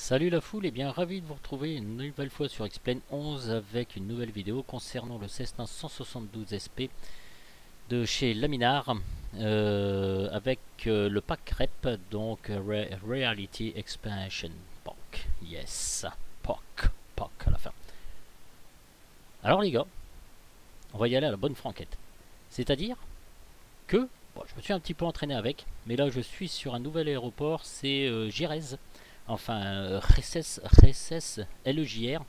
Salut la foule et bien ravi de vous retrouver une nouvelle fois sur Explain 11 avec une nouvelle vidéo concernant le Cessna 172 SP de chez Laminar avec le pack REP, donc Reality Expansion Pack. Yes, pack à la fin. Alors les gars, on va y aller à la bonne franquette. C'est-à-dire que, bon, je me suis un petit peu entraîné avec, mais là je suis sur un nouvel aéroport, c'est Jerez. Enfin, Reces LEJR,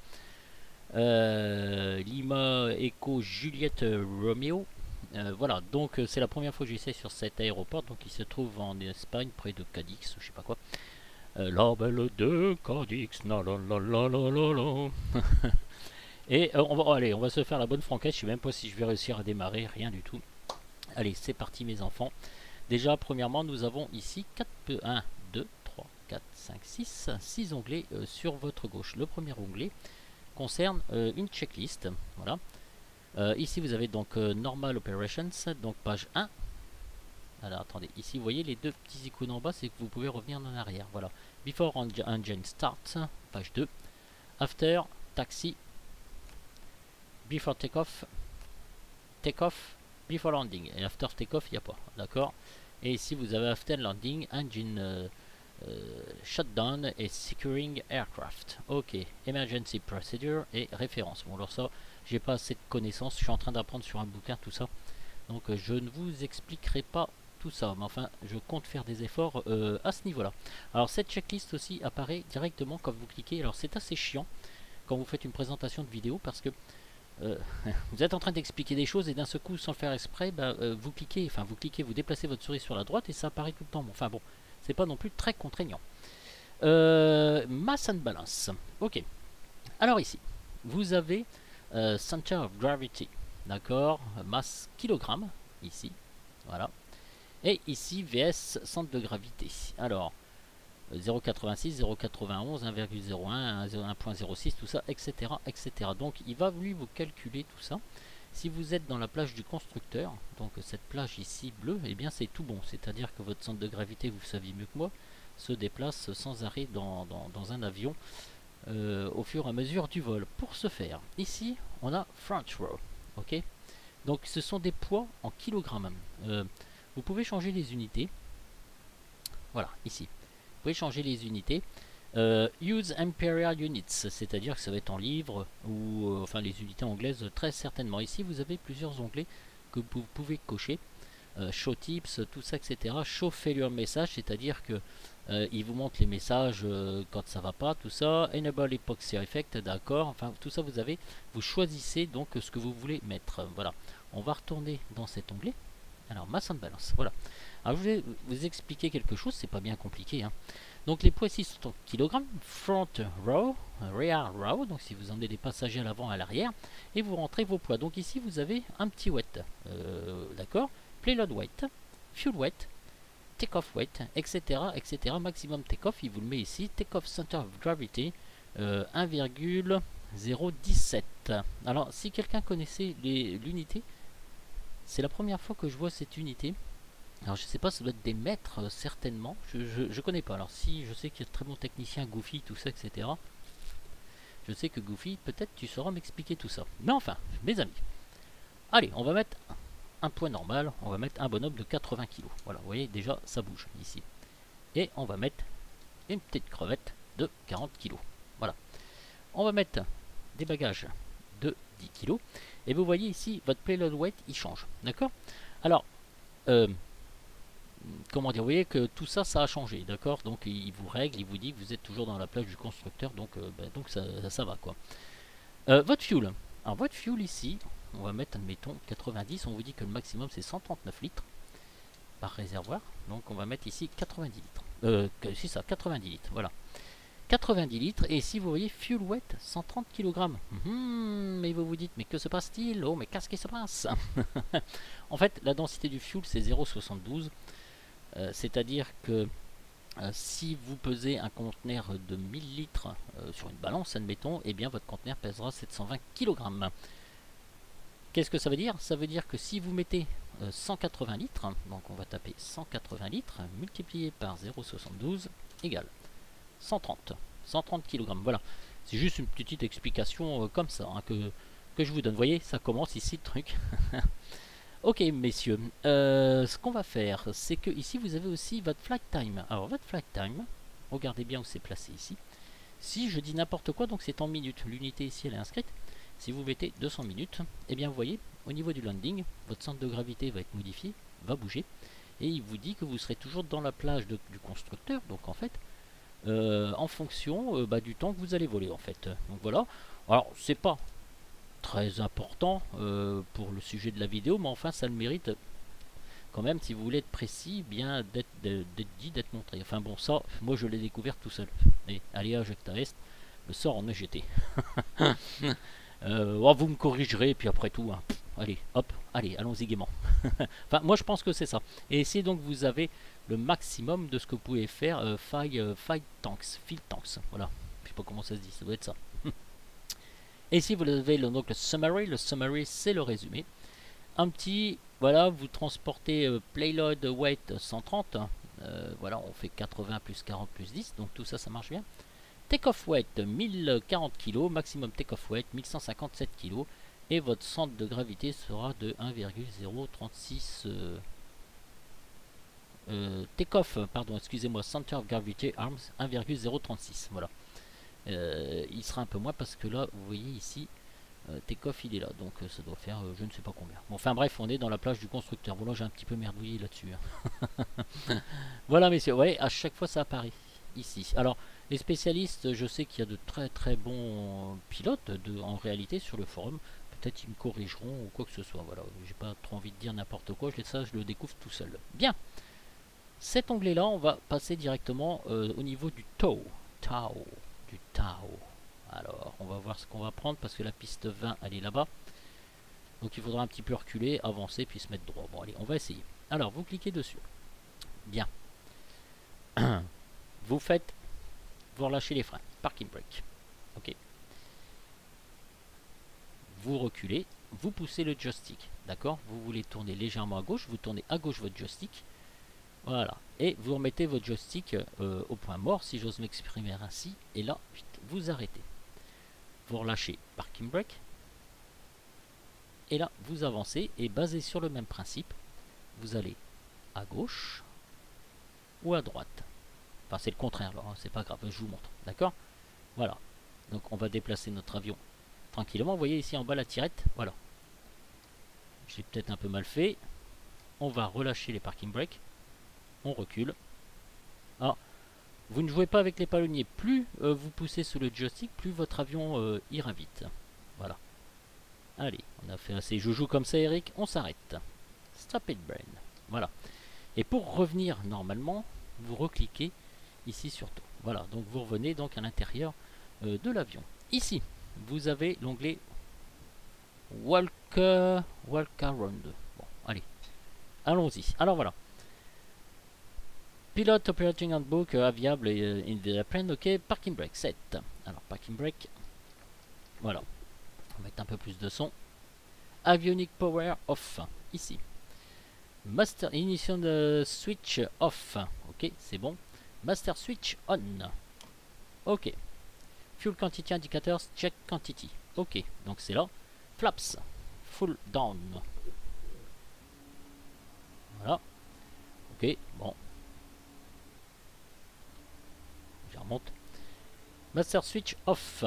Lima Echo Juliette Romeo. Voilà, donc c'est la première fois que j'essaie sur cet aéroport, donc il se trouve en Espagne, près de Cadix, je sais pas quoi. La belle de Cadix, la la la la la la la. Et on va se faire la bonne franquette, je sais même pas si je vais réussir à démarrer, rien du tout. Allez, c'est parti mes enfants. Déjà, premièrement, nous avons ici 1, 2, 3, 4, 5, 6 onglets sur votre gauche. Le premier onglet concerne une checklist. Voilà. Ici, vous avez donc Normal Operations, donc page 1. Alors, attendez, ici, vous voyez les deux petits icônes en bas, c'est que vous pouvez revenir en arrière. Voilà. Before Engine Start, page 2. After Taxi. Before Takeoff. Takeoff. Before Landing. Et After Takeoff, il n'y a pas. D'accord. Et ici, vous avez After Landing, Engine Shutdown et Securing Aircraft. Ok, Emergency Procedure et référence. Bon, alors ça, j'ai pas assez de connaissances. Je suis en train d'apprendre sur un bouquin tout ça. Donc, je ne vous expliquerai pas tout ça. Mais enfin, je compte faire des efforts à ce niveau-là. Alors, cette checklist aussi apparaît directement quand vous cliquez. Alors, c'est assez chiant quand vous faites une présentation de vidéo parce que vous êtes en train d'expliquer des choses et d'un seul coup, sans le faire exprès, vous cliquez, vous déplacez votre souris sur la droite et ça apparaît tout le temps. Enfin bon, c'est pas non plus très contraignant. Mass and balance. Ok. Alors ici, vous avez center of gravity, d'accord, masse kilogramme ici, voilà. Et ici VS centre de gravité. Alors 0,86, 0,91, 1,01, 1,06, tout ça, etc., etc. Donc il va lui vous calculer tout ça. Si vous êtes dans la plage du constructeur, donc cette plage ici bleue, eh bien c'est tout bon. C'est-à-dire que votre centre de gravité, vous savez mieux que moi, se déplace sans arrêt dans un avion au fur et à mesure du vol. Pour ce faire, ici on a front row, ok. Donc ce sont des poids en kilogrammes. Vous pouvez changer les unités. Voilà, ici. Vous pouvez changer les unités. Use Imperial Units, c'est-à-dire que ça va être en livres ou enfin les unités anglaises très certainement. Ici vous avez plusieurs onglets que vous pouvez cocher. Show tips, tout ça, etc. Show failure message, c'est-à-dire que il vous montre les messages quand ça va pas, tout ça. Enable epoxy effect, d'accord. Enfin tout ça vous choisissez donc ce que vous voulez mettre. Voilà. On va retourner dans cet onglet. Alors mass and balance, voilà. Alors je vais vous expliquer quelque chose, c'est pas bien compliqué, hein. Donc les poids ici sont en kilogrammes, front row, rear row, donc si vous emmenez des passagers à l'avant et à l'arrière, et vous rentrez vos poids. Donc ici vous avez un petit weight, d'accord, payload weight, fuel weight, take-off weight, etc., etc. Maximum take-off, il vous le met ici, take-off center of gravity, 1,017. Alors si quelqu'un connaissait l'unité, c'est la première fois que je vois cette unité. Alors je sais pas, ça doit être des mètres certainement. Je connais pas. Alors si je sais qu'il y a de très bons techniciens, Goofy, tout ça, etc. Je sais que Goofy, peut-être tu sauras m'expliquer tout ça. Mais enfin, mes amis. Allez, on va mettre un poids normal. On va mettre un bonhomme de 80 kg. Voilà, vous voyez, déjà ça bouge ici. Et on va mettre une petite crevette de 40 kg. Voilà. On va mettre des bagages de 10 kg. Et vous voyez ici, votre payload weight, il change. D'accord? Alors, comment dire, vous voyez que tout ça, ça a changé, d'accord. Donc il vous règle, il vous dit que vous êtes toujours dans la plage du constructeur, donc, donc ça va quoi. Votre fuel, alors votre fuel ici, on va mettre admettons 90, on vous dit que le maximum c'est 139 litres par réservoir, donc on va mettre ici 90 litres. C'est ça, 90 litres, voilà. 90 litres, et ici vous voyez fuel weight 130 kg. Mais vous vous dites, mais que se passe-t-il? Oh, mais qu'est-ce qui se passe? En fait, la densité du fuel c'est 0,72. C'est-à-dire que si vous pesez un conteneur de 1000 litres sur une balance, admettons, et bien votre conteneur pèsera 720 kg. Qu'est-ce que ça veut dire? Ça veut dire que si vous mettez 180 litres, donc on va taper 180 litres multiplié par 0,72 égale 130. 130 kg. Voilà. C'est juste une petite explication comme ça hein, que je vous donne. Vous voyez, ça commence ici le truc. Ok, messieurs. Ce qu'on va faire, c'est que ici, vous avez aussi votre flight time. Alors, votre flight time, regardez bien où c'est placé ici. Si je dis n'importe quoi, donc c'est en minutes. L'unité ici, elle est inscrite. Si vous mettez 200 minutes, eh bien, vous voyez, au niveau du landing, votre centre de gravité va être modifié, va bouger. Et il vous dit que vous serez toujours dans la plage du constructeur. Donc, en fait, en fonction du temps que vous allez voler, en fait. Donc, voilà. Alors, c'est pas très important pour le sujet de la vidéo, mais enfin, ça le mérite quand même, si vous voulez être précis, bien d'être dit, d'être montré. Enfin bon, ça, moi je l'ai découvert tout seul. Et allez, Jacta Est, le sort en EGT. Vous me corrigerez, et puis après tout, hein, allez, hop, allez, allons-y gaiement. Enfin, moi je pense que c'est ça. Et ici donc vous avez le maximum de ce que vous pouvez faire, fight tanks, field tanks, voilà. Je sais pas comment ça se dit, ça doit être ça. Et ici vous avez donc le summary c'est le résumé. Un petit, voilà, vous transportez payload weight 130, voilà, on fait 80 plus 40 plus 10, donc tout ça, ça marche bien. Take-off weight 1040 kg, maximum take-off weight 1157 kg, et votre centre de gravité sera de 1,036 take-off, pardon, excusez-moi, center of gravity arms 1,036, voilà. Il sera un peu moins parce que là, vous voyez ici, take-off il est là, donc ça doit faire je ne sais pas combien. Bon, enfin bref, on est dans la plage du constructeur. Bon là j'ai un petit peu merdouillé là-dessus. Hein. Voilà messieurs, ouais, à chaque fois ça apparaît ici. Alors les spécialistes, je sais qu'il y a de très bons pilotes en réalité sur le forum. Peut-être ils me corrigeront ou quoi que ce soit. Voilà, j'ai pas trop envie de dire n'importe quoi, ça je le découvre tout seul. Bien, cet onglet là, on va passer directement au niveau du TOW. Du TOW. Alors, on va voir ce qu'on va prendre parce que la piste 20, elle est là-bas. Donc, il faudra un petit peu reculer, avancer, puis se mettre droit. Bon, allez, on va essayer. Alors, vous cliquez dessus. Bien. Vous relâchez les freins. Parking brake. Ok. Vous reculez. Vous poussez le joystick. D'accord? Vous voulez tourner légèrement à gauche. Vous tournez à gauche votre joystick. Voilà. Et vous remettez votre joystick au point mort, si j'ose m'exprimer ainsi. Et là, vous arrêtez. Vous relâchez parking brake et là vous avancez et basé sur le même principe vous allez à gauche ou à droite, enfin c'est le contraire là, hein, c'est pas grave, je vous montre, d'accord. Voilà, donc on va déplacer notre avion tranquillement, vous voyez ici en bas la tirette, voilà, j'ai peut-être un peu mal fait, on va relâcher les parking brake, on recule. Alors vous ne jouez pas avec les palonniers, plus vous poussez sur le joystick, plus votre avion ira vite. Voilà. Allez, on a fait assez joujou comme ça Eric, on s'arrête. Stop it brain. Voilà. Et pour revenir normalement, vous recliquez ici sur tout. Voilà, donc vous revenez donc à l'intérieur de l'avion. Ici, vous avez l'onglet Walk Around. Bon, allez, allons-y. Alors voilà. Pilot Operating Handbook Aviable in the Airplane, ok, parking brake, set. Alors, parking brake, voilà, on va mettre un peu plus de son. Avionic Power Off, ici. Master Ignition Switch Off, ok, c'est bon. Master Switch On, ok. Fuel Quantity Indicators, Check Quantity, ok, donc c'est là. Flaps, Full Down. Voilà, ok, bon. Je remonte. Master Switch Off.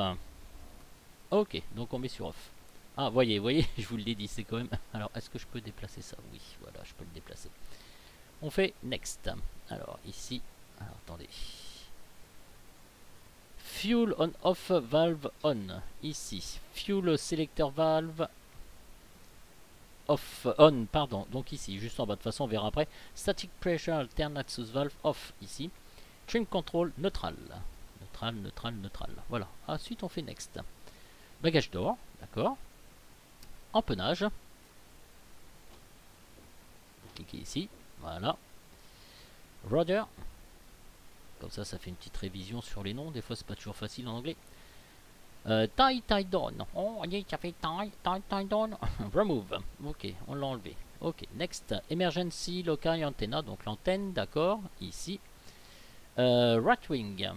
Ok, donc on met sur Off. Ah, voyez, je vous l'ai dit, c'est quand même... Alors, est-ce que je peux déplacer ça? Oui, voilà, je peux le déplacer. On fait Next. Alors, ici... Alors, attendez. Fuel On Off Valve On. Ici. Fuel Selector Valve Off. On, pardon. Donc ici, juste en bas. De toute façon, on verra après. Static Pressure Alternate Valve Off. Ici. Trim Control Neutral. Neutral. Voilà. Ensuite, on fait Next. Bagage d'or. D'accord. Empennage. Cliquez ici. Voilà. Rudder. Comme ça, ça fait une petite révision sur les noms. Des fois, c'est pas toujours facile en anglais. Tie down. Oh, ça fait tie down. Remove. Ok, on l'a enlevé. Ok, next. Emergency local antenna. Donc l'antenne, d'accord. Ici. Right wing.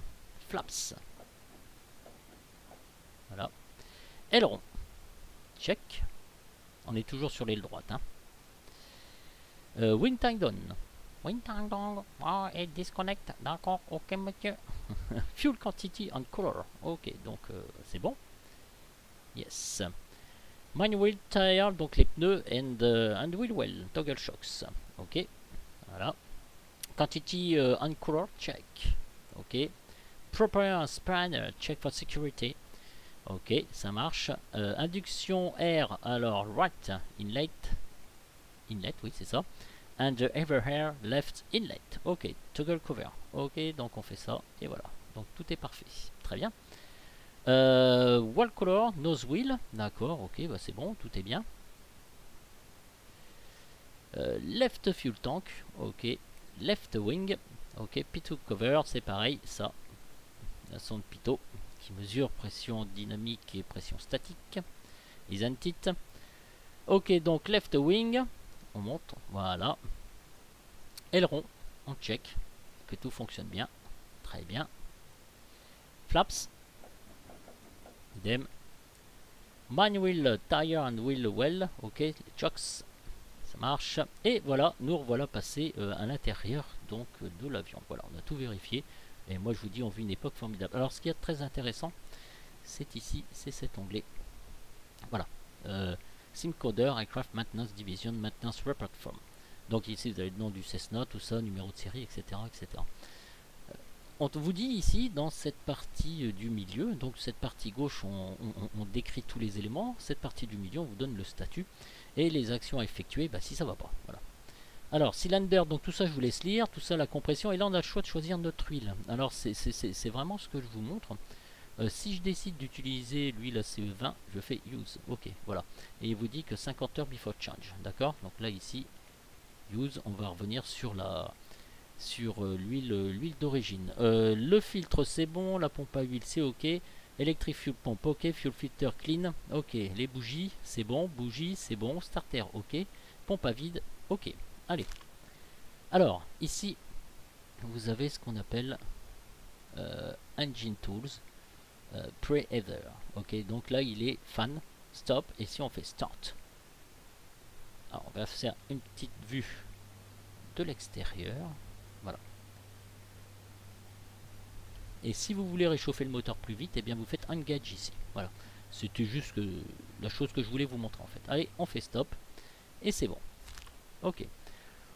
Flaps. Voilà. Aileron. Check. On est toujours sur l'aile droite. Hein. Wing Tindon. Wing Tindon. Ah, et disconnect. D'accord. Ok, monsieur. Fuel quantity and color. Ok, donc c'est bon. Yes. Manual tire, donc les pneus, and wheel well, toggle shocks. Ok, voilà. Quantity and color, check. Ok. Proper spanner, check for security. Ok, ça marche. Induction air, alors right inlet, oui c'est ça. And ever air left inlet. Ok, toggle cover. Ok, donc on fait ça et voilà. Donc tout est parfait. Très bien. Wall color, nose wheel, d'accord, ok, bah c'est bon, tout est bien. Left fuel tank, ok. Left wing, ok. Pitot cover, c'est pareil, ça. La sonde pitot qui mesure pression dynamique et pression statique. Isn't it? Ok, donc left wing, on monte, voilà. Aileron, on check que tout fonctionne bien, très bien. Flaps. Idem. Manual tire and wheel well, ok, chocks, ça marche. Et voilà, nous revoilà passés à l'intérieur donc de l'avion. Voilà, on a tout vérifié. Et moi je vous dis, on vit une époque formidable. Alors ce qui est très intéressant, c'est ici, c'est cet onglet. Voilà, SimCoder, Aircraft Maintenance Division, Maintenance Report Form. Donc ici vous avez le nom du Cessna, tout ça, numéro de série, etc. etc. On vous dit ici, dans cette partie du milieu, donc cette partie gauche, on décrit tous les éléments. Cette partie du milieu, on vous donne le statut et les actions à effectuer, bah, si ça va pas. Voilà. Alors, cylinder, donc tout ça, je vous laisse lire. Tout ça, la compression. Et là, on a le choix de choisir notre huile. Alors, c'est vraiment ce que je vous montre. Si je décide d'utiliser l'huile ACE20, je fais Use. Ok, voilà. Et il vous dit que 50 heures before change. D'accord. Donc là, ici, Use, on va revenir sur la... sur l'huile d'origine. Le filtre c'est bon, la pompe à huile c'est ok, electric fuel pump ok, fuel filter clean ok, les bougies c'est bon, starter ok, pompe à vide ok. Allez, alors ici vous avez ce qu'on appelle engine tools, pre-heather ok, donc là il est fan, stop, et si on fait start, alors on va faire une petite vue de l'extérieur. Voilà. Et si vous voulez réchauffer le moteur plus vite, et bien vous faites engage ici. Voilà. C'était juste la chose que je voulais vous montrer en fait. Allez, on fait stop. Et c'est bon. Ok.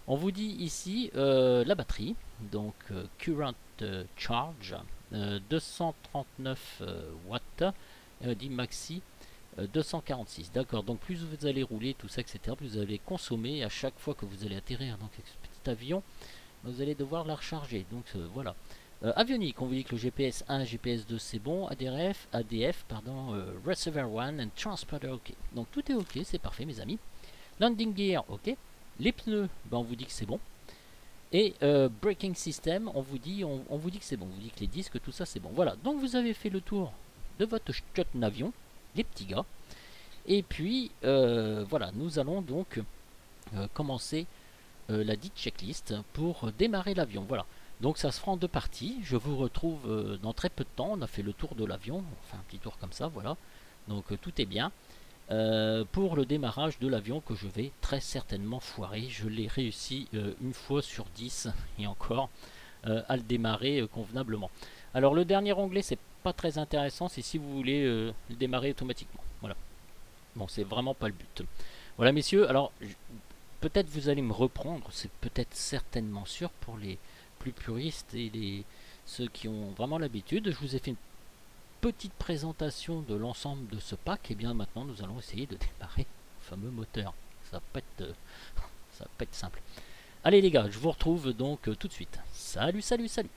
On vous dit ici la batterie. Donc current charge. 239 watts. Dit maxi 246. D'accord. Donc plus vous allez rouler, tout ça, etc. Plus vous allez consommer à chaque fois que vous allez atterrir donc avec ce petit avion. Vous allez devoir la recharger. Donc voilà. Avionique, on vous dit que le GPS 1, GPS 2 c'est bon, ADF, pardon, Receiver 1 and Transporter ok. Donc tout est ok, c'est parfait mes amis. Landing Gear ok. Les pneus, ben, on vous dit que c'est bon. Et Braking System, on vous dit que c'est bon. On vous dit que les disques, tout ça c'est bon. Voilà, donc vous avez fait le tour de votre chouette avion, les petits gars. Et puis voilà, nous allons donc commencer la dite checklist pour démarrer l'avion. Voilà. Donc ça se fera en deux parties. Je vous retrouve dans très peu de temps. On a fait le tour de l'avion. On fait un petit tour comme ça, voilà. Donc tout est bien. Pour le démarrage de l'avion que je vais très certainement foirer. Je l'ai réussi une fois sur 10 et encore à le démarrer convenablement. Alors le dernier onglet c'est pas très intéressant. C'est si vous voulez le démarrer automatiquement. Voilà. Bon, c'est vraiment pas le but. Voilà messieurs. Alors peut-être vous allez me reprendre. C'est peut-être certainement sûr pour les plus puristes et ceux qui ont vraiment l'habitude. Je vous ai fait une petite présentation de l'ensemble de ce pack. Et bien maintenant nous allons essayer de démarrer le fameux moteur. Ça va pas être simple. Allez les gars, je vous retrouve donc tout de suite. Salut, salut, salut.